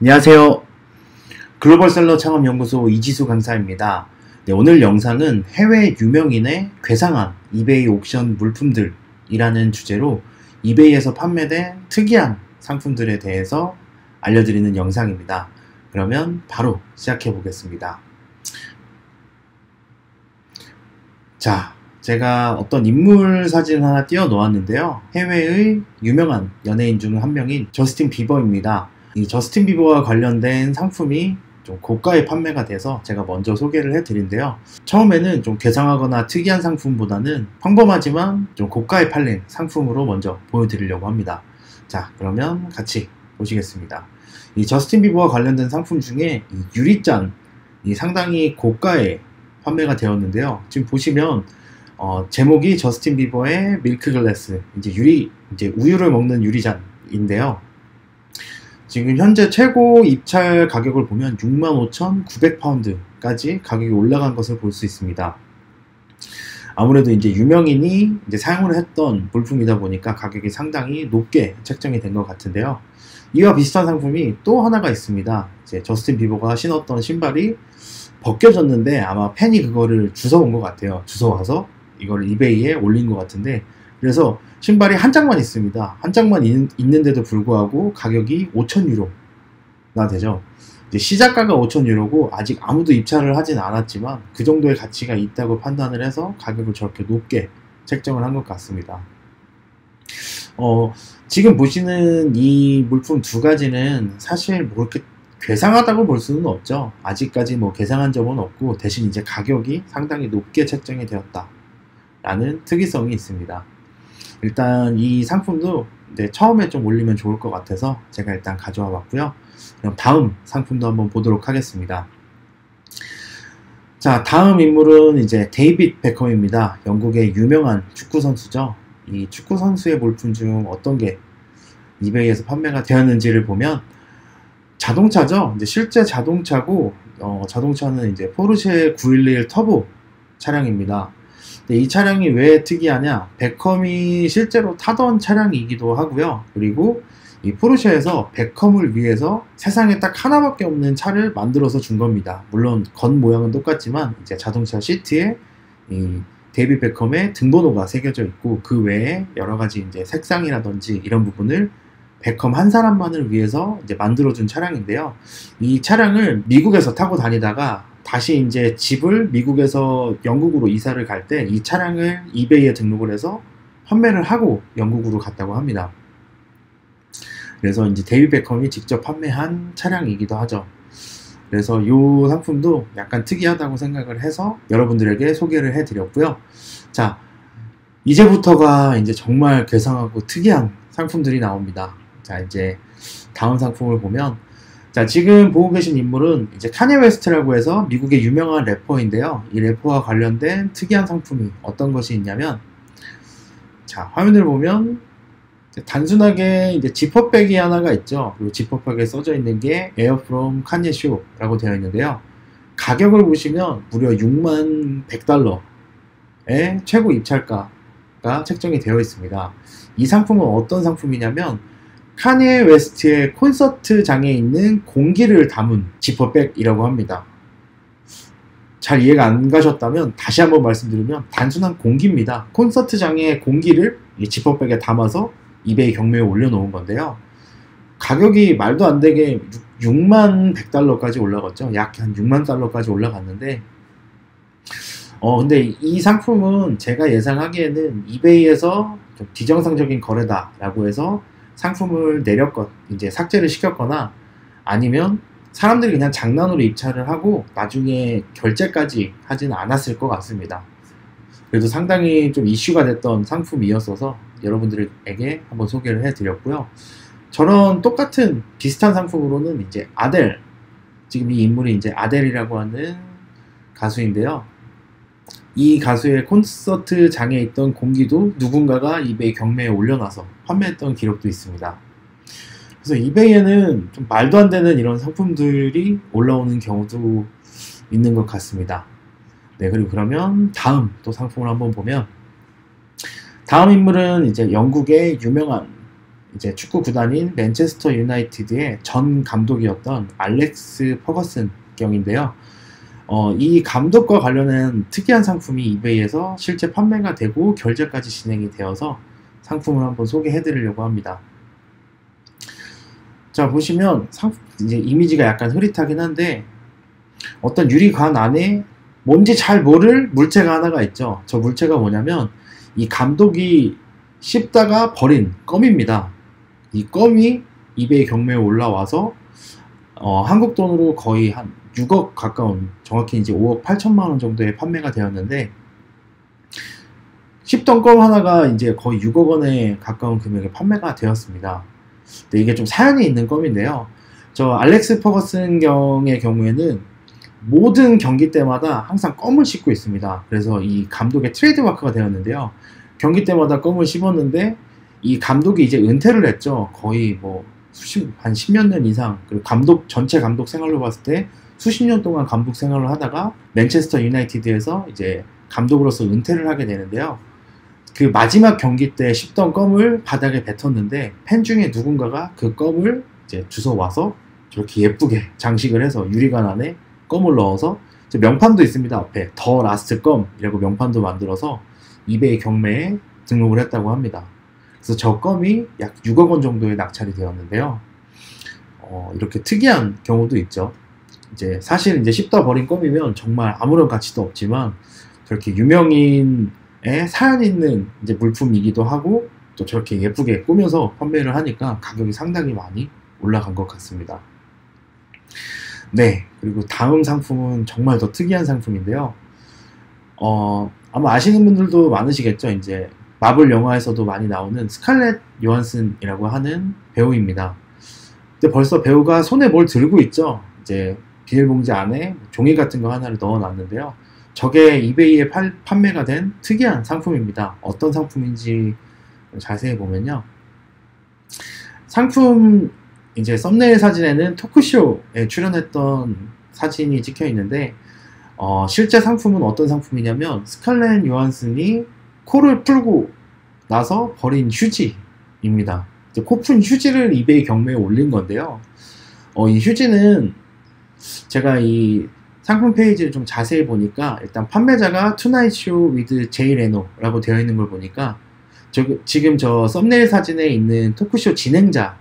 안녕하세요. 글로벌셀러 창업연구소 이지수 강사입니다. 네, 오늘 영상은 해외 유명인의 괴상한 이베이 옥션 물품들이라는 주제로 이베이에서 판매된 특이한 상품들에 대해서 알려드리는 영상입니다. 그러면 바로 시작해 보겠습니다. 자, 제가 어떤 인물 사진을 하나 띄워 놓았는데요. 해외의 유명한 연예인 중 한 명인 저스틴 비버입니다. 이 저스틴 비버와 관련된 상품이 좀 고가에 판매가 돼서 제가 먼저 소개를 해드린데요. 처음에는 좀 괴상하거나 특이한 상품보다는 평범하지만 좀 고가에 팔린 상품으로 먼저 보여드리려고 합니다. 자, 그러면 같이 보시겠습니다. 이 저스틴 비버와 관련된 상품 중에 이 유리잔이 상당히 고가에 판매가 되었는데요. 지금 보시면 제목이 저스틴 비버의 밀크 글래스, 이제 우유를 먹는 유리잔인데요. 지금 현재 최고 입찰 가격을 보면 65,900파운드까지 가격이 올라간 것을 볼 수 있습니다. 아무래도 이제 유명인이 이제 사용을 했던 물품이다 보니까 가격이 상당히 높게 책정이 된 것 같은데요. 이와 비슷한 상품이 또 하나가 있습니다. 이제 저스틴 비버가 신었던 신발이 벗겨졌는데 아마 팬이 그거를 주워온 것 같아요. 주워와서 이거를 이베이에 올린 것 같은데, 그래서 신발이 한 짝만 있습니다. 한 짝만 있는데도 불구하고 가격이 5,000유로나 되죠. 이제 시작가가 5,000유로고 아직 아무도 입찰을 하진 않았지만 그 정도의 가치가 있다고 판단을 해서 가격을 저렇게 높게 책정을 한 것 같습니다. 지금 보시는 이 물품 두 가지는 사실 뭐 그렇게 괴상하다고 볼 수는 없죠. 아직까지 뭐 괴상한 점은 없고, 대신 이제 가격이 상당히 높게 책정이 되었다 라는 특이성이 있습니다. 일단 이 상품도 처음에 좀 올리면 좋을 것 같아서 제가 일단 가져와 봤고요. 그럼 다음 상품도 한번 보도록 하겠습니다. 자, 다음 인물은 이제 데이빗 베컴입니다. 영국의 유명한 축구 선수죠. 이 축구 선수의 물품 중 어떤 게 이베이에서 판매가 되었는지를 보면 자동차죠. 이제 실제 자동차고, 자동차는 이제 포르쉐 911 터보 차량입니다. 이 차량이 왜 특이하냐? 베컴이 실제로 타던 차량이기도 하고요. 그리고 이 포르쉐에서 베컴을 위해서 세상에 딱 하나밖에 없는 차를 만들어서 준 겁니다. 물론 겉 모양은 똑같지만 이제 자동차 시트에 이 데이빗 베컴의 등번호가 새겨져 있고, 그 외에 여러 가지 이제 색상이라든지 이런 부분을 베컴 한 사람만을 위해서 이제 만들어준 차량인데요. 이 차량을 미국에서 타고 다니다가 다시 이제 집을 미국에서 영국으로 이사를 갈 때 이 차량을 이베이에 등록을 해서 판매를 하고 영국으로 갔다고 합니다. 그래서 이제 데이빗 베컴이 직접 판매한 차량이기도 하죠. 그래서 이 상품도 약간 특이하다고 생각을 해서 여러분들에게 소개를 해드렸고요. 자, 이제부터가 이제 정말 괴상하고 특이한 상품들이 나옵니다. 자, 이제 다음 상품을 보면, 자, 지금 보고 계신 인물은 이제 카니 웨스트라고 해서 미국의 유명한 래퍼인데요. 이 래퍼와 관련된 특이한 상품이 어떤 것이 있냐면, 자, 화면을 보면 단순하게 이제 지퍼백이 하나가 있죠. 그리고 지퍼백에 써져 있는 게 Air from Kanye Show라고 되어 있는데요. 가격을 보시면 무려 61,100달러의 최고 입찰가가 책정이 되어 있습니다. 이 상품은 어떤 상품이냐면 카니에 웨스트의 콘서트장에 있는 공기를 담은 지퍼백이라고 합니다. 잘 이해가 안 가셨다면 다시 한번 말씀드리면 단순한 공기입니다. 콘서트장의 공기를 이 지퍼백에 담아서 이베이 경매에 올려놓은 건데요. 가격이 말도 안 되게 61,100달러까지 올라갔죠. 약 한 6만 달러까지 올라갔는데, 근데 이 상품은 제가 예상하기에는 이베이에서 좀 비정상적인 거래다라고 해서 상품을 이제 삭제를 시켰거나, 아니면 사람들이 그냥 장난으로 입찰을 하고 나중에 결제까지 하지는 않았을 것 같습니다. 그래도 상당히 좀 이슈가 됐던 상품이었어서 여러분들에게 한번 소개를 해드렸고요. 저런 똑같은 비슷한 상품으로는 이제 아델, 지금 이 인물이 이제 아델이라고 하는 가수인데요. 이 가수의 콘서트장에 있던 공기도 누군가가 이베이 경매에 올려놔서 판매했던 기록도 있습니다. 그래서 이베이에는 좀 말도 안 되는 이런 상품들이 올라오는 경우도 있는 것 같습니다. 네, 그리고 그러면 다음 또 상품을 한번 보면, 다음 인물은 이제 영국의 유명한 이제 축구 구단인 맨체스터 유나이티드의 전 감독이었던 알렉스 퍼거슨 경인데요. 이 감독과 관련된 특이한 상품이 이베이에서 실제 판매가 되고 결제까지 진행이 되어서 상품을 한번 소개해 드리려고 합니다. 자, 보시면 이제 이미지가 약간 흐릿하긴 한데 어떤 유리관 안에 뭔지 잘 모를 물체가 하나가 있죠. 저 물체가 뭐냐면 이 감독이 씹다가 버린 껌입니다. 이 껌이 이베이 경매에 올라와서 한국 돈으로 거의 한 6억 가까운, 정확히 이제 5억 8천만 원 정도에 판매가 되었는데, 씹던 껌 하나가 이제 거의 6억 원에 가까운 금액에 판매가 되었습니다. 근데 이게 좀 사연이 있는 껌인데요. 저 알렉스 퍼거슨 경의 경우에는 모든 경기 때마다 항상 껌을 씹고 있습니다. 그래서 이 감독의 트레이드마크가 되었는데요. 경기 때마다 껌을 씹었는데 이 감독이 이제 은퇴를 했죠. 거의 뭐 한 10몇 년 이상, 그리고 전체 감독 생활로 봤을 때 수십 년 동안 감독 생활을 하다가 맨체스터 유나이티드에서 이제 감독으로서 은퇴를 하게 되는데요. 그 마지막 경기 때 씹던 껌을 바닥에 뱉었는데 팬 중에 누군가가 그 껌을 이제 주워와서 저렇게 예쁘게 장식을 해서 유리관 안에 껌을 넣어서, 명판도 있습니다. 앞에 더 라스트 껌이라고 명판도 만들어서 이베이 경매에 등록을 했다고 합니다. 그래서 저 껌이 약 6억 원 정도에 낙찰이 되었는데요. 이렇게 특이한 경우도 있죠. 이제 사실 이제 씹다 버린 껌이면 정말 아무런 가치도 없지만 저렇게 유명인의 사연 있는 이제 물품이기도 하고 또 저렇게 예쁘게 꾸며서 판매를 하니까 가격이 상당히 많이 올라간 것 같습니다. 네, 그리고 다음 상품은 정말 더 특이한 상품인데요. 아마 아시는 분들도 많으시겠죠. 이제 마블 영화에서도 많이 나오는 스칼렛 요한슨이라고 하는 배우입니다. 근데 벌써 배우가 손에 뭘 들고 있죠. 이제 비닐봉지 안에 종이 같은 거 하나를 넣어놨는데요. 저게 이베이에 판매가 된 특이한 상품입니다. 어떤 상품인지 자세히 보면요. 상품 이제 썸네일 사진에는 토크쇼에 출연했던 사진이 찍혀 있는데, 실제 상품은 어떤 상품이냐면 스칼렛 요한슨이 코를 풀고 나서 버린 휴지입니다. 코 푼 휴지를 이베이 경매에 올린 건데요. 이 휴지는 제가 이 상품 페이지를 좀 자세히 보니까 일단 판매자가 투나잇 쇼 위드 제이 레노라고 되어 있는 걸 보니까 지금 저 썸네일 사진에 있는 토크쇼 진행자가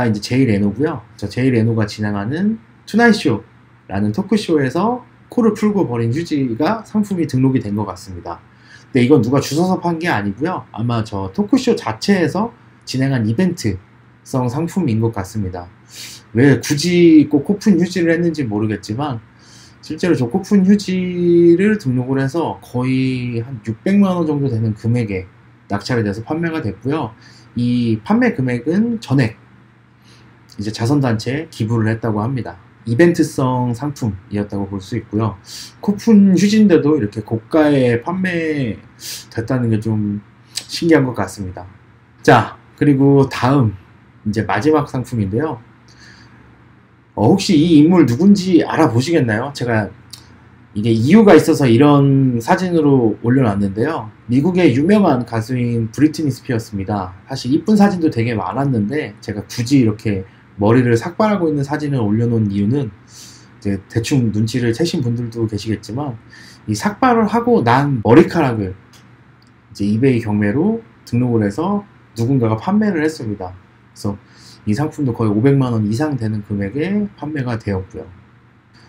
이제 제이 레노고요. 저 제이 레노가 진행하는 투나잇 쇼라는 토크쇼에서 코를 풀고 버린 휴지가 상품이 등록이 된 것 같습니다. 근데 이건 누가 주워서 판 게 아니고요. 아마 저 토크쇼 자체에서 진행한 이벤트성 상품인 것 같습니다. 왜 굳이 꼭 코푼 휴지를 했는지 모르겠지만 실제로 저 코푼 휴지를 등록을 해서 거의 한 600만 원 정도 되는 금액에 낙찰이 돼서 판매가 됐고요. 이 판매 금액은 전액 이제 자선단체에 기부를 했다고 합니다. 이벤트성 상품이었다고 볼 수 있고요. 코푼 휴지인데도 이렇게 고가에 판매됐다는 게 좀 신기한 것 같습니다. 자, 그리고 다음 이제 마지막 상품인데요. 혹시 이 인물 누군지 알아보시겠나요? 제가 이게 이유가 있어서 이런 사진으로 올려놨는데요. 미국의 유명한 가수인 브리트니 스피어스입니다. 사실 이쁜 사진도 되게 많았는데 제가 굳이 이렇게 머리를 삭발하고 있는 사진을 올려놓은 이유는 이제 대충 눈치를 채신 분들도 계시겠지만 이 삭발을 하고 난 머리카락을 이제 이베이 경매로 등록을 해서 누군가가 판매를 했습니다. 그래서 이 상품도 거의 500만 원 이상 되는 금액에 판매가 되었고요.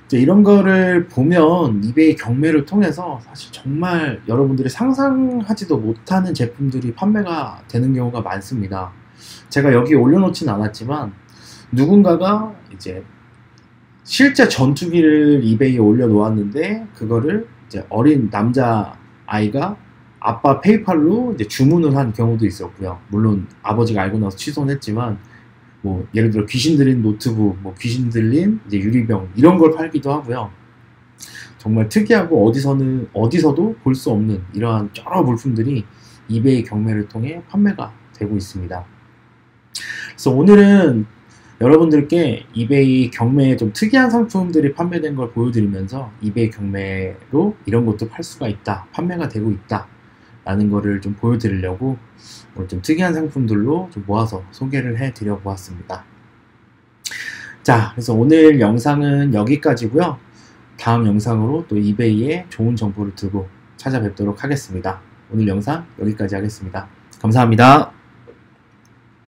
이제 이런 거를 보면 이베이 경매를 통해서 사실 정말 여러분들이 상상하지도 못하는 제품들이 판매가 되는 경우가 많습니다. 제가 여기 올려놓진 않았지만 누군가가 이제 실제 전투기를 이베이에 올려놓았는데 그거를 이제 어린 남자 아이가 아빠 페이팔로 이제 주문을 한 경우도 있었고요. 물론 아버지가 알고 나서 취소는 했지만 뭐 예를 들어 귀신 들린 노트북, 뭐 귀신 들린 이제 유리병 이런 걸 팔기도 하고요. 정말 특이하고 어디서도 볼 수 없는 이러한 여러 물품들이 이베이 경매를 통해 판매가 되고 있습니다. 그래서 오늘은 여러분들께 이베이 경매에 좀 특이한 상품들이 판매된 걸 보여드리면서 이베이 경매로 이런 것도 팔 수가 있다, 판매가 되고 있다 라는 거를 좀 보여드리려고 오늘 좀 특이한 상품들로 좀 모아서 소개를 해드려 보았습니다. 자, 그래서 오늘 영상은 여기까지고요. 다음 영상으로 또 이베이의 좋은 정보를 들고 찾아뵙도록 하겠습니다. 오늘 영상 여기까지 하겠습니다. 감사합니다.